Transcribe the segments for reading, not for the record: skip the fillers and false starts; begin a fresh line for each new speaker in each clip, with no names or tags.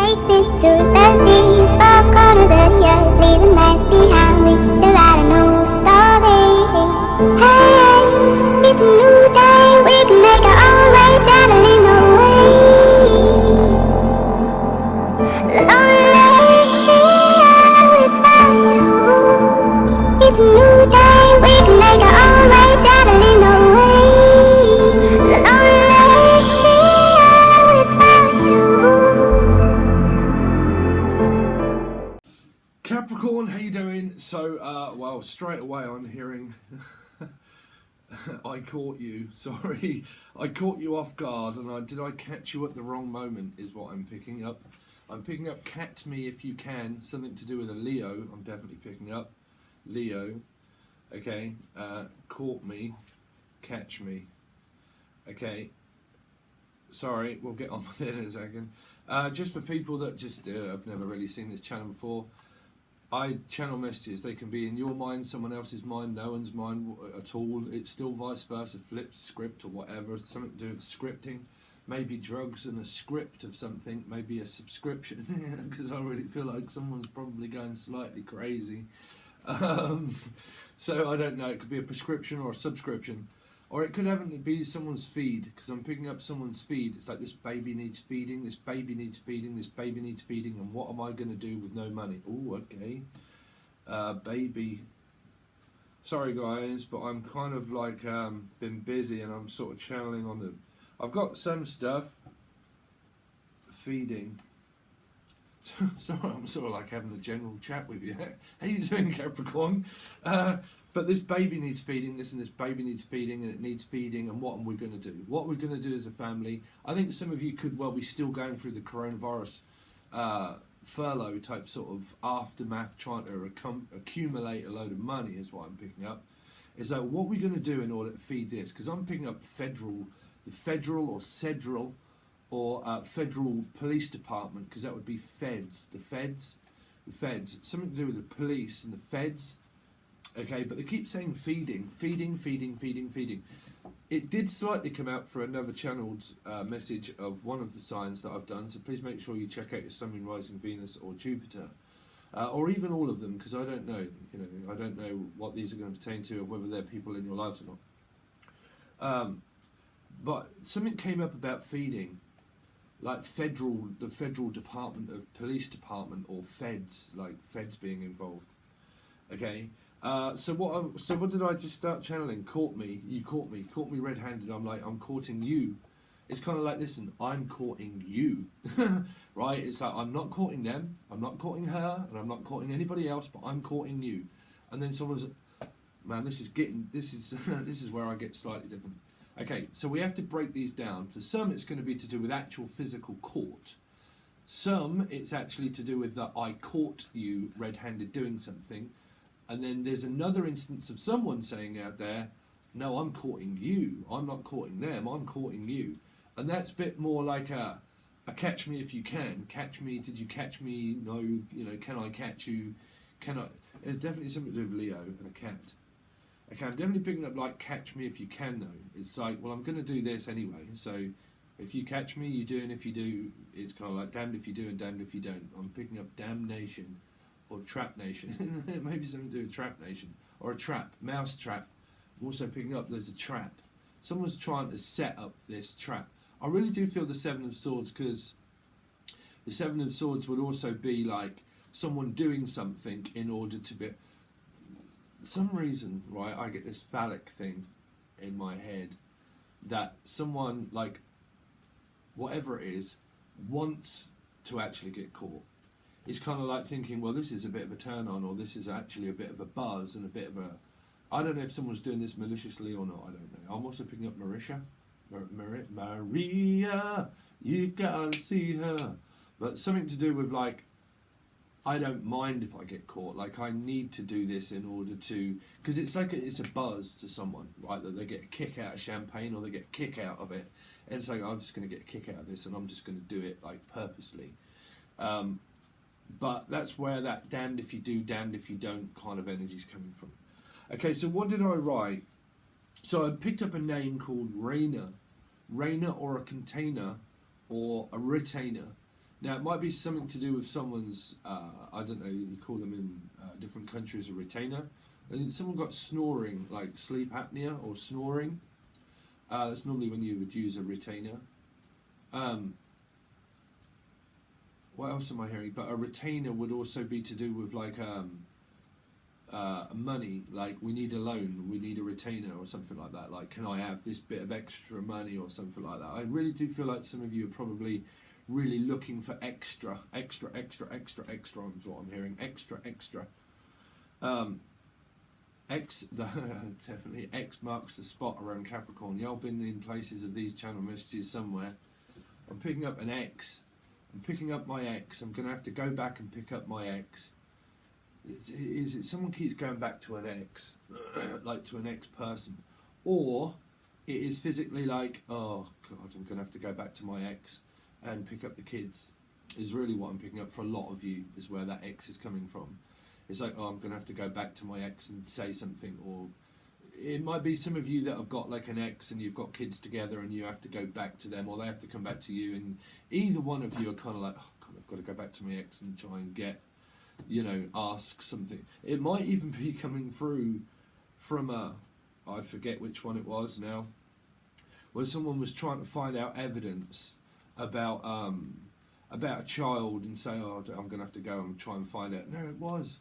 take me to the deep far corners of the earth, leave the map behind me, the writing no story. Hey, it's a new day, we can make our own way, traveling the waves. Lonely without you. It's a new day, we can make our own way, traveling the waves. Lonely without you.
Capricorn, how you doing? So, well, straight away I'm hearing I caught you. Sorry, I caught you off guard, and did I catch you at the wrong moment is what I'm picking up. I'm picking up catch me if you can, something to do with a Leo. I'm definitely picking up Leo. Okay, caught me, catch me. Okay, sorry, we'll get on with it in a second. Just for people that just have never really seen this channel before, I channel messages. They can be in your mind, someone else's mind, no one's mind at all. It's still vice versa, flipped script or whatever, something to do with scripting. Maybe drugs and a script of something, maybe a subscription, because I really feel like someone's probably going slightly crazy. So I don't know, it could be a prescription or a subscription. Or it could even be someone's feed, because I'm picking up someone's feed. It's like, this baby needs feeding, this baby needs feeding, this baby needs feeding, and what am I going to do with no money? Oh, okay. Baby. Sorry guys, but I'm kind of like been busy and I'm sort of channeling on the... I've got some stuff. Feeding. Sorry, I'm sort of like having a general chat with you. How you doing, Capricorn? But this baby needs feeding, this baby needs feeding, and it needs feeding, and what are we going to do? What we're going to do as a family, I think some of you could well be still going through the coronavirus furlough type sort of aftermath, trying to accumulate a load of money is what I'm picking up. Is that what we're going to do in order to feed this? Because I'm picking up the federal or federal police department, because that would be feds, the feds, something to do with the police and the feds. Okay, but they keep saying feeding. It did slightly come out for another channeled message of one of the signs that I've done, so please make sure you check out your Sun, Moon, Rising, Venus or Jupiter. Or even all of them, because I don't know. I don't know what these are going to pertain to, or whether they're people in your lives or not. But something came up about feeding, like the federal department of police department, or feds, like feds being involved. Okay. So what did I just start channeling? Caught me, you caught me red-handed. I'm like, I'm courting you. It's kind of like, listen, I'm courting you, right? It's like, I'm not courting them, I'm not courting her, and I'm not courting anybody else, but I'm courting you. And then someone's, man, this is where I get slightly different. Okay, so we have to break these down. For some, it's going to be to do with actual physical court. Some, it's actually to do with that I caught you red-handed doing something. And then there's another instance of someone saying out there, no, I'm courting you. I'm not courting them, I'm courting you. And that's a bit more like a catch me if you can. Catch me, did you catch me? No, can I catch you? Can I? There's definitely something to do with Leo and a cat. Okay, I'm definitely picking up like catch me if you can though. It's like, well, I'm going to do this anyway. So if you catch me, you do, and if you do, it's kind of like damned if you do and damned if you don't. I'm picking up damnation. Or Trap Nation. Maybe something to do with Trap Nation. Or a trap. Mouse trap. I'm also picking up there's a trap. Someone's trying to set up this trap. I really do feel the Seven of Swords, because the Seven of Swords would also be like someone doing something in order to be... For some reason, right, I get this phallic thing in my head that someone, like, whatever it is, wants to actually get caught. It's kind of like thinking, well, this is a bit of a turn on, or this is actually a bit of a buzz and a bit of a... I don't know if someone's doing this maliciously or not, I don't know. I'm also picking up Maria, you gotta see her. But something to do with like, I don't mind if I get caught, like I need to do this in order to... Because it's like it's a buzz to someone, right, that they get a kick out of champagne or they get a kick out of it. And it's like, I'm just going to get a kick out of this and I'm just going to do it like purposely. But that's where that damned if you do, damned if you don't kind of energy is coming from. Okay, so what did I write? So I picked up a name called Raina. Raina, or a container, or a retainer. Now, it might be something to do with someone's, I don't know, you call them in different countries a retainer. And someone got snoring, like sleep apnea or snoring. That's normally when you would use a retainer. What else am I hearing? But a retainer would also be to do with like money, like we need a loan, we need a retainer or something like that. Like, can I have this bit of extra money or something like that? I really do feel like some of you are probably really looking for extra is what I'm hearing. Extra. Definitely X marks the spot around Capricorn. Y'all been in places of these channel messages somewhere. I'm picking up an X. I'm picking up my X. I'm going to have to go back and pick up my X. Is it someone keeps going back to an X, like to an X person, or it is physically like, oh God, I'm going to have to go back to my X and pick up the kids, is really what I'm picking up for a lot of you, is where that X is coming from. It's like, oh, I'm going to have to go back to my ex and say something. Or it might be some of you that have got like an ex and you've got kids together and you have to go back to them, or they have to come back to you. And either one of you are kind of like, oh God, I've got to go back to my ex and try and get, you know, ask something. It might even be coming through from I forget which one it was now, where someone was trying to find out evidence about a child and say, oh, I'm going to have to go and try and find out. No, it was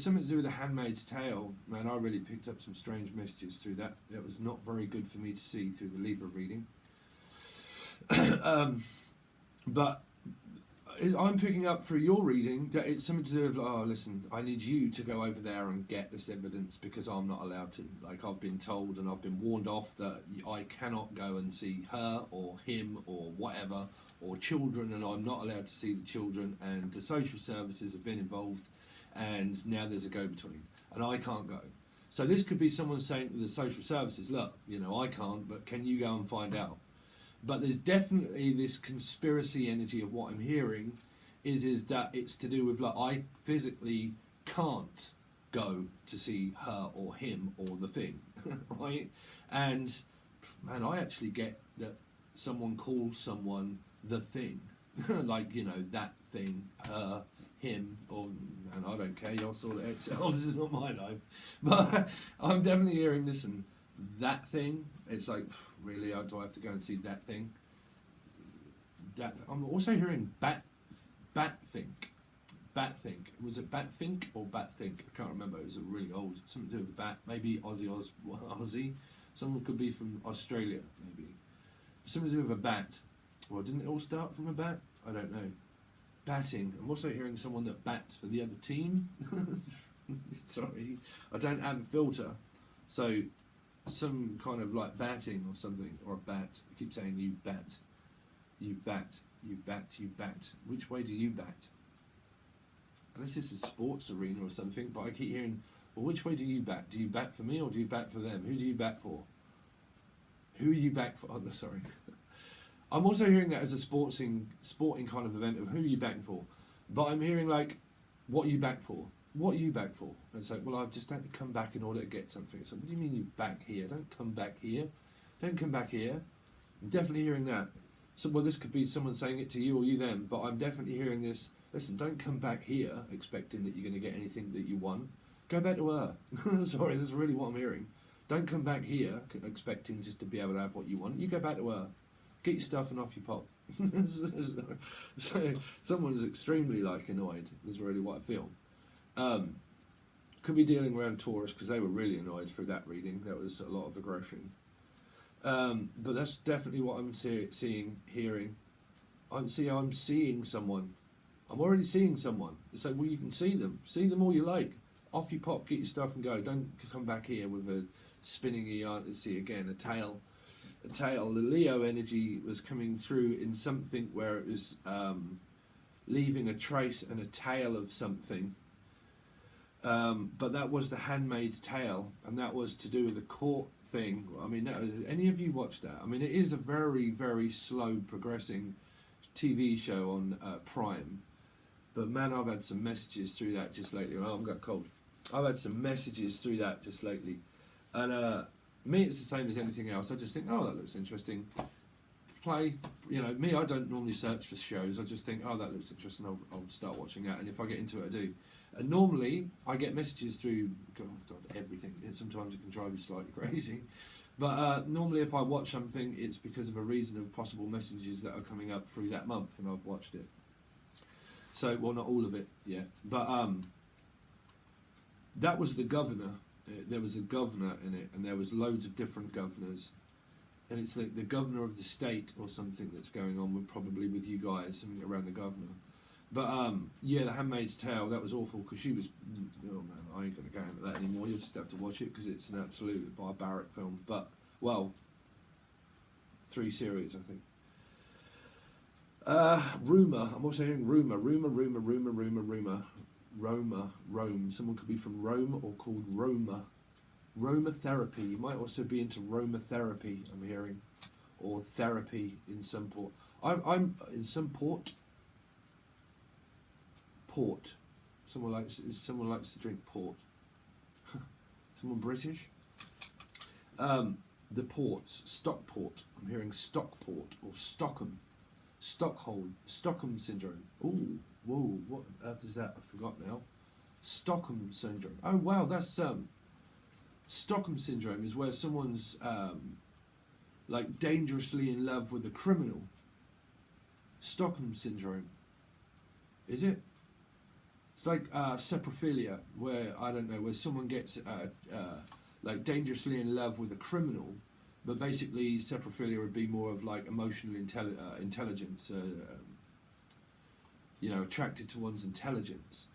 something to do with the Handmaid's Tale. Man, I really picked up some strange messages through that. It was not very good for me to see through the Libra reading. But I'm picking up through your reading that it's something to do with, oh, listen, I need you to go over there and get this evidence because I'm not allowed to. Like, I've been told and I've been warned off that I cannot go and see her or him or whatever, or children, and I'm not allowed to see the children, and the social services have been involved, and now there's a go-between, and I can't go. So this could be someone saying to the social services, look, you know, I can't, but can you go and find out? But there's definitely this conspiracy energy of what I'm hearing is that it's to do with, like, I physically can't go to see her or him or the thing, right? And, man, I actually get that someone calls someone the thing, like, you know, that thing, her, him, or, and I don't care, y'all sort it out yourselves, this is not my life. But I'm definitely hearing, listen, that thing, it's like, really, do I have to go and see that thing? That, I'm also hearing Batthink. Was it Batthink or Batthink? I can't remember, it was a really old, something to do with bat, maybe Aussie, someone could be from Australia, maybe. Something to do with a bat. Well, didn't it all start from a bat? I don't know. Batting. I'm also hearing someone that bats for the other team. Sorry, I don't have a filter. So, some kind of like batting or something, or a bat. I keep saying you bat. You bat. You bat. You bat. Which way do you bat? Unless it's a sports arena or something, but I keep hearing, well, which way do you bat? Do you bat for me or do you bat for them? Who do you bat for? Who are you back for? Oh, no, sorry. I'm also hearing that as a sporting kind of event of who are you back for. But I'm hearing like, what are you back for? What are you back for? And it's like, well, I've just had to come back in order to get something. So what do you mean you back here? Don't come back here. Don't come back here. I'm definitely hearing that. So, well, this could be someone saying it to you or you them, but I'm definitely hearing this. Listen, don't come back here expecting that you're going to get anything that you want. Go back to her. Sorry, this is really what I'm hearing. Don't come back here expecting just to be able to have what you want. You go back to her. Get your stuff and off you pop. So someone's extremely like annoyed is really what I feel. Could be dealing around Taurus because they were really annoyed through that reading. That was a lot of aggression. But that's definitely what I'm seeing, hearing. I'm seeing someone. I'm already seeing someone. It's like, well, you can see them. See them all you like. Off you pop, get your stuff and go. Don't come back here with a spinning yarn. See again, a tail. The Leo energy was coming through in something where it was leaving a trace and a tail of something. But that was the Handmaid's Tale, and that was to do with the court thing. I mean, any of you watched that? I mean, it is a very, very slow progressing TV show on Prime. But man, I've had some messages through that just lately. Oh, I've got cold. I've had some messages through that just lately. And me, it's the same as anything else. I just think, oh, that looks interesting. play. You know, me, I don't normally search for shows. I just think, oh, that looks interesting. I'll start watching that, and if I get into it, I do. And normally, I get messages through God, everything. And sometimes it can drive you slightly crazy. But normally, if I watch something, it's because of a reason of possible messages that are coming up through that month, and I've watched it. So, well, not all of it yet, but that was the governor. There was a governor in it, and there was loads of different governors. And it's like the governor of the state or something that's going on with probably with you guys, something around the governor. But yeah, The Handmaid's Tale, that was awful because she was, oh man, I ain't going to go into that anymore. You'll just have to watch it because it's an absolute barbaric film. But, well, 3 series, I think. Rumour, I'm also hearing rumour. Rome. Someone could be from Rome or called Roma. Roma therapy. You might also be into Roma therapy, I'm hearing. Or therapy in some port. I'm in some port. Port. Someone likes to drink port. Someone British? The ports. Stockport. I'm hearing Stockport or Stockholm. Stockholm syndrome. Ooh, whoa, what on earth is that? I forgot now. Stockholm syndrome. Oh wow, that's Stockholm syndrome is where someone's like dangerously in love with a criminal. Stockholm syndrome. Is it? It's like saprophilia, where I don't know, where someone gets like dangerously in love with a criminal, but basically saprophilia would be more of like emotional intelligence, you know, attracted to one's intelligence.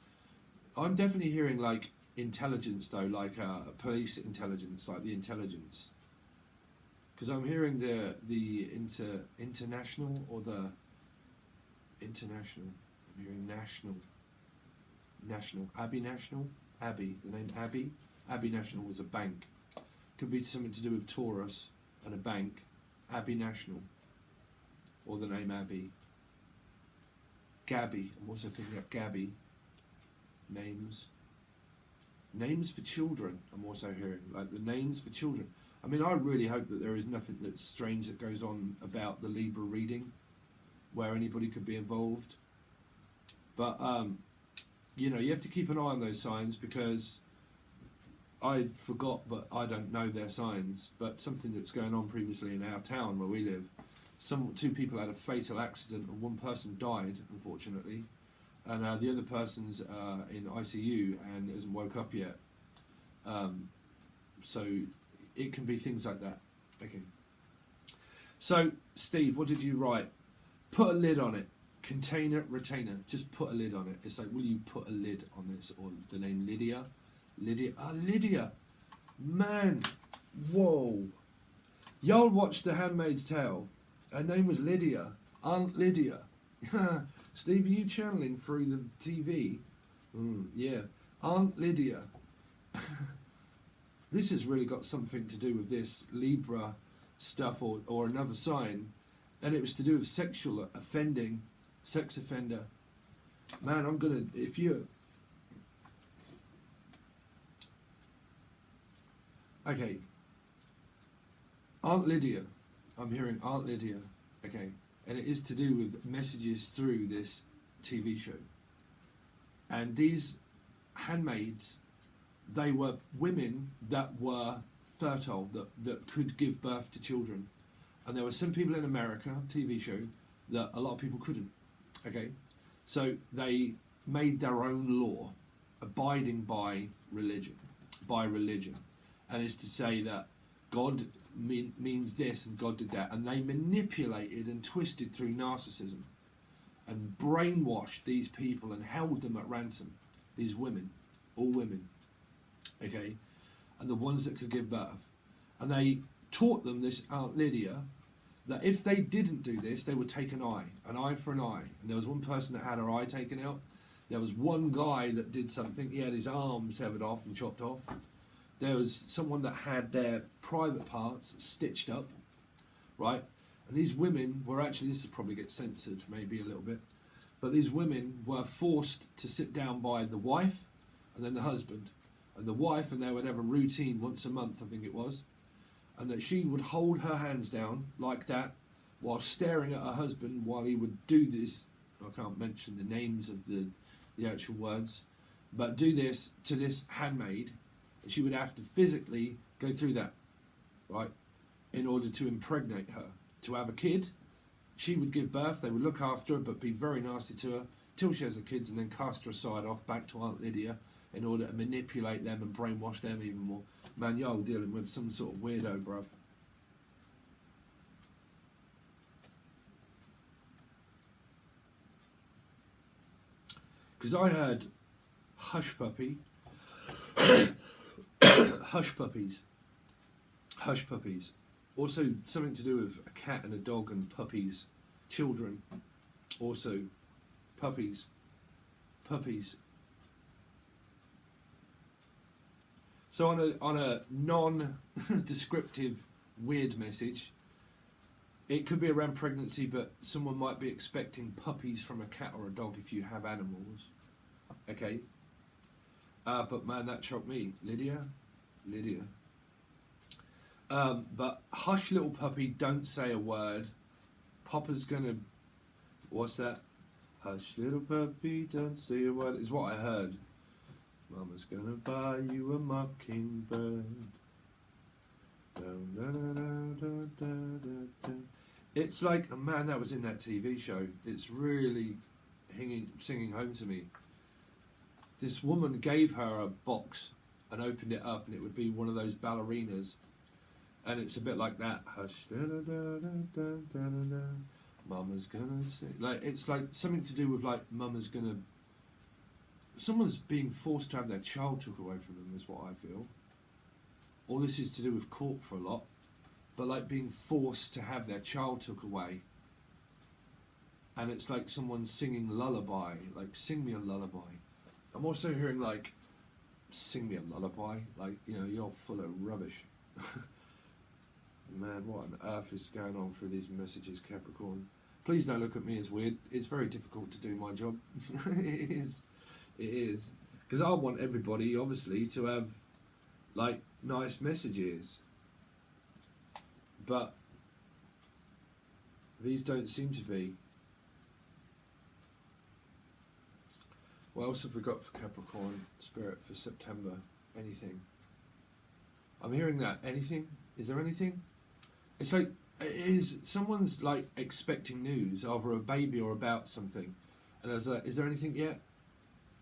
I'm definitely hearing like intelligence though, like police intelligence, like the intelligence, because I'm hearing the international or the international. I'm hearing national. Abbey National. Abbey. The name Abbey. Abbey National was a bank. Could be something to do with Taurus and a bank. Abbey National. Or the name Abbey. Gabby. I'm also picking up Gabby. Names. Names for children, I'm also hearing. Like the names for children. I mean, I really hope that there is nothing that's strange that goes on about the Libra reading, where anybody could be involved. But, you know, you have to keep an eye on those signs because I forgot, but I don't know their signs. But something that's going on previously in our town where we live, 2 people had a fatal accident and 1 person died, unfortunately. And the other person's in ICU and hasn't woke up yet. So it can be things like that. Okay. So, Steve, what did you write? Put a lid on it. Container, retainer. Just put a lid on it. It's like, will you put a lid on this? Or the name Lydia? Lydia. Ah, Lydia. Man. Whoa. Y'all watched The Handmaid's Tale. Her name was Lydia. Aunt Lydia. Steve, are you channeling through the TV? Yeah. Aunt Lydia. This has really got something to do with this Libra stuff or another sign. And it was to do with sexual offending, sex offender. Man, I'm going to... If you... Okay. Aunt Lydia. I'm hearing Aunt Lydia. Okay. And it is to do with messages through this TV show. And these handmaids, they were women that were fertile, that could give birth to children. And there were some people in America, TV show, that a lot of people couldn't. Okay? So they made their own law, abiding by religion. And it's to say that God means this and God did that, and they manipulated and twisted through narcissism and brainwashed these people and held them at ransom, these women, all women, okay, and the ones that could give birth. And they taught them, this Aunt Lydia, that if they didn't do this, they would take an eye for an eye. And there was one person that had her eye taken out. There was one guy that did something. He had his arm severed off and chopped off. There was someone that had their private parts stitched up, right? And these women were actually, this will probably get censored maybe a little bit, but these women were forced to sit down by the wife and then the husband. And the wife, and they would have a routine once a month, I think it was, and that she would hold her hands down like that, while staring at her husband while he would do this. I can't mention the names of the actual words, but do this to this handmaid. She would have to physically go through that, right, in order to impregnate her, to have a kid. She would give birth, they would look after her, but be very nasty to her, till she has the kids, and then cast her aside off back to Aunt Lydia in order to manipulate them and brainwash them even more. Man, you're dealing with some sort of weirdo, bruv. Because I heard hush puppy, hush puppies, hush puppies. Also something to do with a cat and a dog and puppies, children. Also puppies, puppies. So on a non-descriptive weird message, it could be around pregnancy, but someone might be expecting puppies from a cat or a dog if you have animals. Okay. But man, that shocked me. Lydia. But hush, little puppy, don't say a word. Papa's gonna... What's that? Hush, little puppy, don't say a word, is what I heard. Mama's gonna buy you a mockingbird. It's like, oh man, that was in that TV show. It's really singing home to me. This woman gave her a box and opened it up, and it would be one of those ballerinas. And it's a bit like that. Hush, Mama's gonna sing. Like, it's like something to do with like Mama's gonna... Someone's being forced to have their child took away from them, is what I feel. All this is to do with court for a lot, but like being forced to have their child took away. And it's like someone singing lullaby, like sing me a lullaby. I'm also hearing like, sing me a lullaby, like, you know, you're full of rubbish. Man, what on earth is going on through these messages, Capricorn? Please don't look at me as weird. It's very difficult to do my job. It is. It is. Because I want everybody, obviously, to have, like, nice messages. But these don't seem to be. What else have we got for Capricorn Spirit for September? Anything? I'm hearing that. Anything? Is there anything? It's like, someone's like expecting news, either a baby or about something. And I was like, is there anything yet?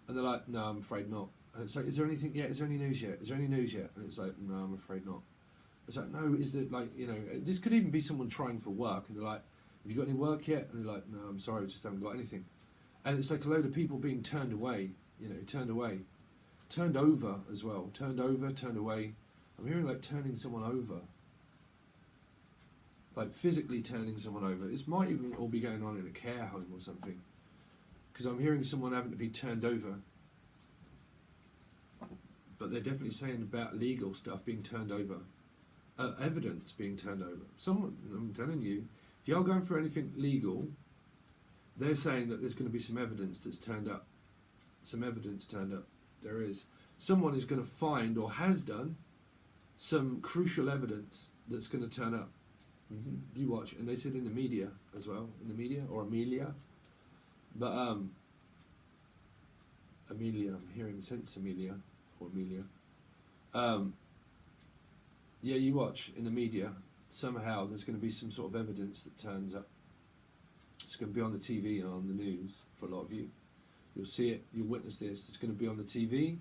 And they're like, no, I'm afraid not. And it's like, is there anything yet? Is there any news yet? Is there any news yet? And it's like, no, I'm afraid not. It's like, no, is there, like, you know, this could even be someone trying for work, and they're like, have you got any work yet? And they're like, no, I'm sorry, I just haven't got anything. And it's like a load of people being turned away, you know, turned away. Turned over as well. Turned over, turned away. I'm hearing like turning someone over. Like physically turning someone over. This might even all be going on in a care home or something. Because I'm hearing someone having to be turned over. But they're definitely saying about legal stuff being turned over. Evidence being turned over. Someone, I'm telling you, if you're going for anything legal, they're saying that there's going to be some evidence that's turned up. Some evidence turned up. There is. Someone is going to find, or has done, some crucial evidence that's going to turn up. You watch. And they said in the media as well. In the media, or Amelia. But, Amelia, I'm hearing since Amelia, or Amelia. Yeah, you watch in the media, somehow there's going to be some sort of evidence that turns up. It's going to be on the TV and on the news for a lot of you. You'll see it, you'll witness this. It's going to be on the TV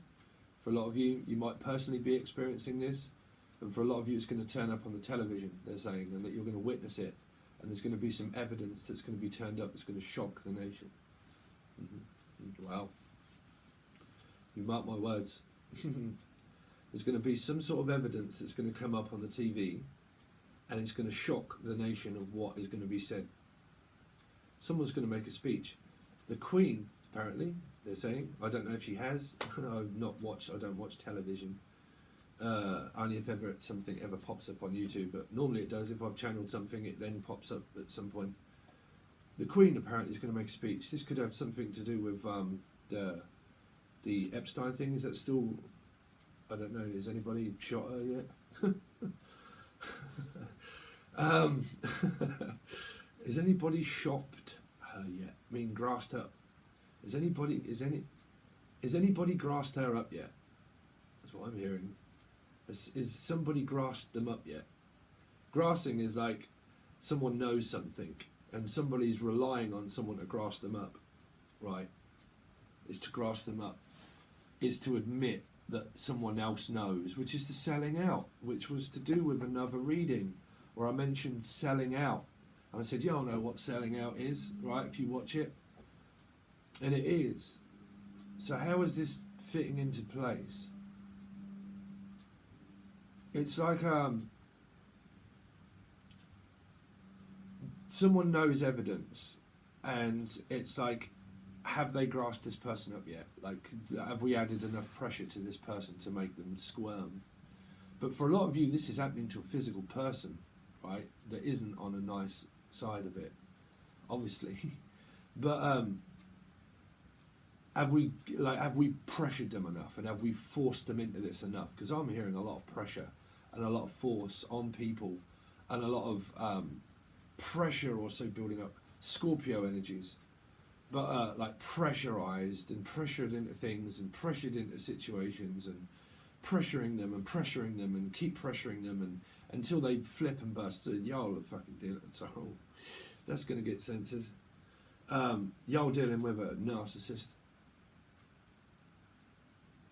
for a lot of you. You might personally be experiencing this. And for a lot of you, it's going to turn up on the television, they're saying, and that you're going to witness it. And there's going to be some evidence that's going to be turned up that's going to shock the nation. Wow. You mark my words. There's going to be some sort of evidence that's going to come up on the TV, and it's going to shock the nation of what is going to be said. Someone's going to make a speech. The Queen, apparently, they're saying. I don't know if she has. I've not watched. I don't watch television. Only if ever something ever pops up on YouTube, but normally it does. If I've channeled something, it then pops up at some point. The Queen apparently is going to make a speech. This could have something to do with the Epstein thing. Is that still? I don't know. Has anybody shot her yet? Has anybody shopped her yet? I mean, grassed up. Is anybody grassed her up yet? That's what I'm hearing. Is somebody grassed them up yet? Grassing is like someone knows something and somebody's relying on someone to grass them up, right? Is to grass them up. Is to admit that someone else knows, which is the selling out, which was to do with another reading where I mentioned selling out. And I said, y'all know what selling out is, right, if you watch it? And it is. So how is this fitting into place? It's like someone knows evidence, and it's like, have they grasped this person up yet? Like, have we added enough pressure to this person to make them squirm? But for a lot of you, this is happening to a physical person, right, that isn't on a nice side of it, obviously. But have we pressured them enough, and have we forced them into this enough? Because I'm hearing a lot of pressure and a lot of force on people, and a lot of pressure also building up. Scorpio energies, but like pressurized and pressured into things and pressured into situations and pressuring them and keep pressuring them and until they flip and burst. So y'all are fucking dealing. So that's going to get censored. Y'all dealing with a narcissist.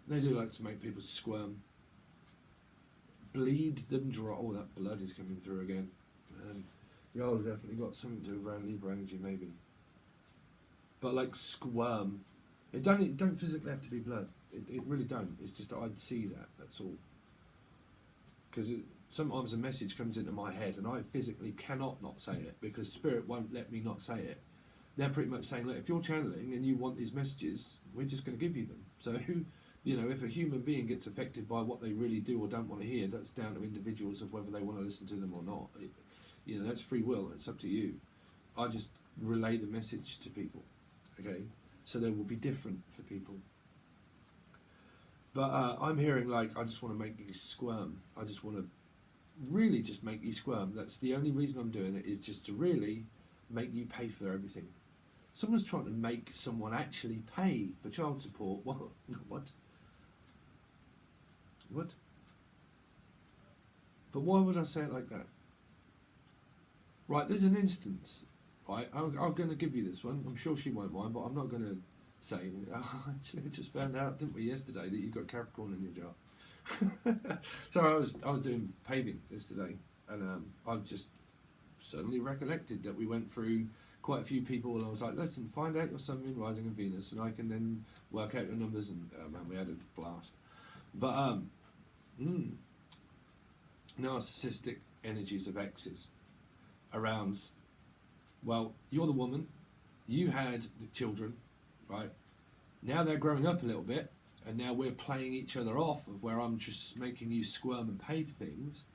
They do like to make people squirm. Bleed them dry. Oh, that blood is coming through again. Y'all have definitely got something to do around Libra energy, maybe. But like squirm. It don't physically have to be blood. It really don't. It's just I'd see that. That's all. Because sometimes a message comes into my head and I physically cannot not say it because spirit won't let me not say it. They're pretty much saying, look, if you're channeling and you want these messages, we're just going to give you them. So, you know, if a human being gets affected by what they really do or don't want to hear, that's down to individuals of whether they want to listen to them or not. You know, that's free will. It's up to you. I just relay the message to people. Okay? So they will be different for people. But I'm hearing like, I just want to make you squirm. I just want to really just make you squirm. That's the only reason I'm doing it, is just to really make you pay for everything. Someone's trying to make someone actually pay for child support. What? What? What? But why would I say it like that? Right, there's an instance. Right, I'm going to give you this one. I'm sure she won't mind, but I'm not going to say, oh, actually, I just found out, didn't we, yesterday, that you've got Capricorn in your chart. So I was doing paving yesterday, and I've just suddenly recollected that we went through quite a few people, and I was like, listen, find out your Sun, Moon, Rising, and Venus, and I can then work out your numbers, and man, we had a blast. But narcissistic energies of exes around, well, you're the woman, you had the children, right? Now they're growing up a little bit, and now we're playing each other off of where I'm just making you squirm and pay for things.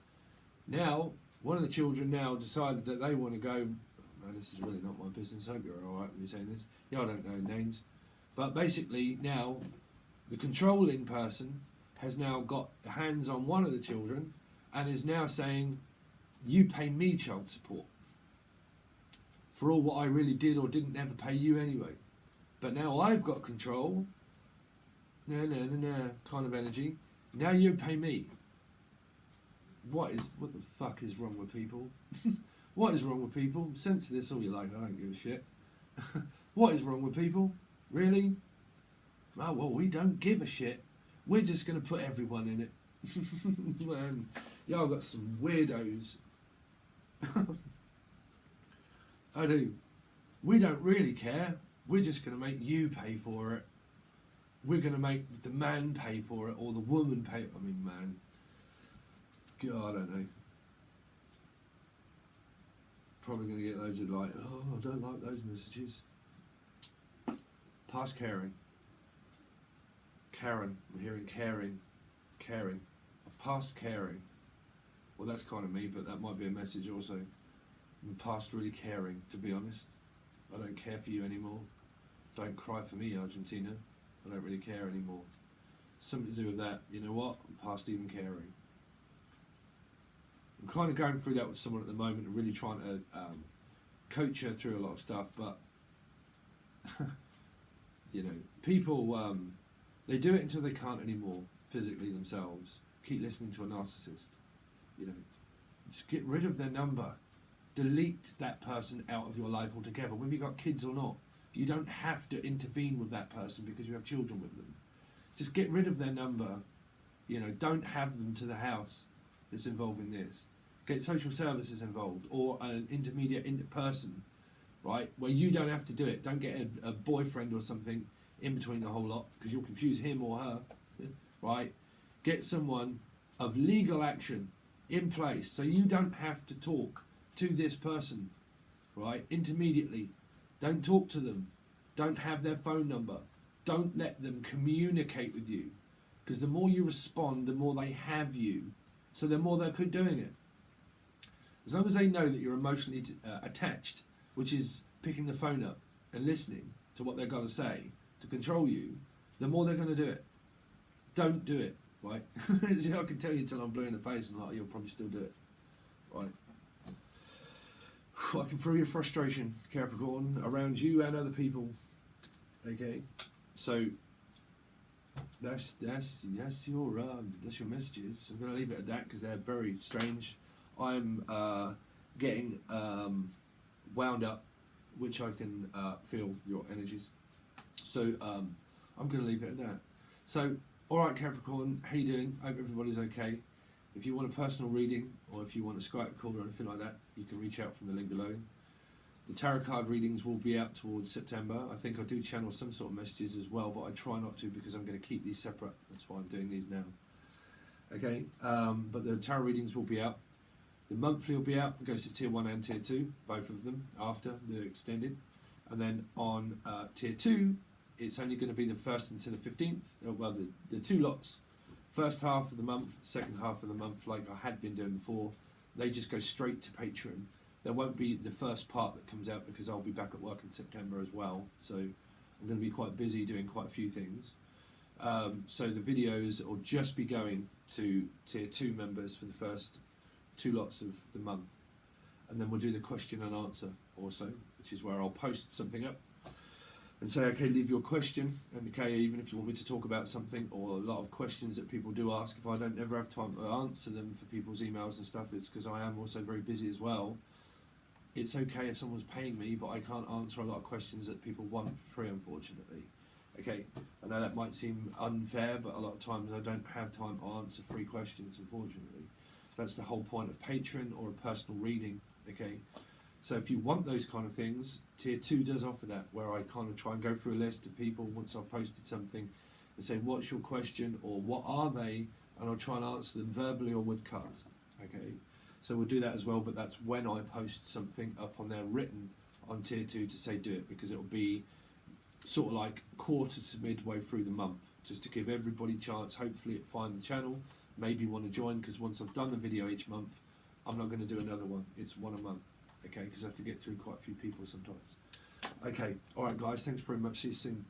Now, one of the children now decided that they want to go, oh, man, this is really not my business, I hope you're alright with me saying this. Yeah, I don't know names. But basically now, the controlling person has now got hands on one of the children and is now saying, you pay me child support for all what I really did or didn't ever pay you anyway. But now I've got control, no, kind of energy. Now you pay me. What the fuck is wrong with people? What is wrong with people? Censor this all you like, I don't give a shit. What is wrong with people? Really? Oh, well, we don't give a shit. We're just going to put everyone in it. Man, y'all got some weirdos. I do. We don't really care. We're just going to make you pay for it. We're going to make the man pay for it, or the woman pay. I mean, man. God, I don't know. Probably going to get loads of like, oh, I don't like those messages. Past caring. Karen. I'm hearing caring. Caring. I've passed caring. Well, that's kind of me, but that might be a message also. I'm past really caring, to be honest. I don't care for you anymore. Don't cry for me, Argentina. I don't really care anymore. Something to do with that. You know what? I'm past even caring. I'm kind of going through that with someone at the moment and really trying to coach her through a lot of stuff, but you know, people they do it until they can't anymore physically themselves. Keep listening to a narcissist. You know, just get rid of their number. Delete that person out of your life altogether, whether you've got kids or not. You don't have to intervene with that person because you have children with them. Just get rid of their number. You know, don't have them to the house that's involved in this. Get social services involved, or an intermediate person, right, where you don't have to do it. Don't get a boyfriend or something in between the whole lot, because you'll confuse him or her, right? Get someone of legal action in place so you don't have to talk to this person, right, intermediately. Don't talk to them. Don't have their phone number. Don't let them communicate with you, because the more you respond, the more they have you, so the more they're doing it. As long as they know that you're emotionally attached, which is picking the phone up and listening to what they're going to say to control you, the more they're going to do it. Don't do it, right? I can tell you until I'm blue in the face, and you'll probably still do it, right? I can feel your frustration, Capricorn, around you and other people. Okay, so that's your messages. I'm going to leave it at that because they're very strange. I'm getting wound up, which I can feel your energies. So I'm going to leave it at that. So, all right, Capricorn, how you doing? Hope everybody's okay. If you want a personal reading, or if you want a Skype call or anything like that, you can reach out from the link below. The tarot card readings will be out towards September. I think I do channel some sort of messages as well, but I try not to because I'm going to keep these separate. That's why I'm doing these now. Okay, but the tarot readings will be out. The monthly will be out. It goes to tier 1 and tier 2, both of them, after the extended. And then on tier 2, it's only going to be the 1st until the 15th. Well, the two lots. First half of the month, second half of the month, like I had been doing before, they just go straight to Patron. There won't be the first part that comes out because I'll be back at work in September as well. So I'm going to be quite busy doing quite a few things. So the videos will just be going to tier 2 members for the first 2 lots of the month. And then we'll do the question and answer also, which is where I'll post something up and say, okay, leave your question, and okay, even if you want me to talk about something, or a lot of questions that people do ask, if I don't ever have time to answer them for people's emails and stuff, it's because I am also very busy as well. It's okay if someone's paying me, but I can't answer a lot of questions that people want for free, unfortunately. Okay, I know that might seem unfair, but a lot of times I don't have time to answer free questions, unfortunately. That's the whole point of Patron or a personal reading, okay? So if you want those kind of things, tier 2 does offer that, where I kind of try and go through a list of people once I've posted something and say, what's your question, or what are they, and I'll try and answer them verbally or with cards, okay? So we'll do that as well, but that's when I post something up on there written on tier 2 to say do it, because it'll be sort of like quarter to midway through the month, just to give everybody a chance, hopefully it find the channel, maybe want to join, because once I've done the video each month, I'm not going to do another one, it's one a month, okay, because I have to get through quite a few people sometimes. Okay, alright guys, thanks very much, see you soon.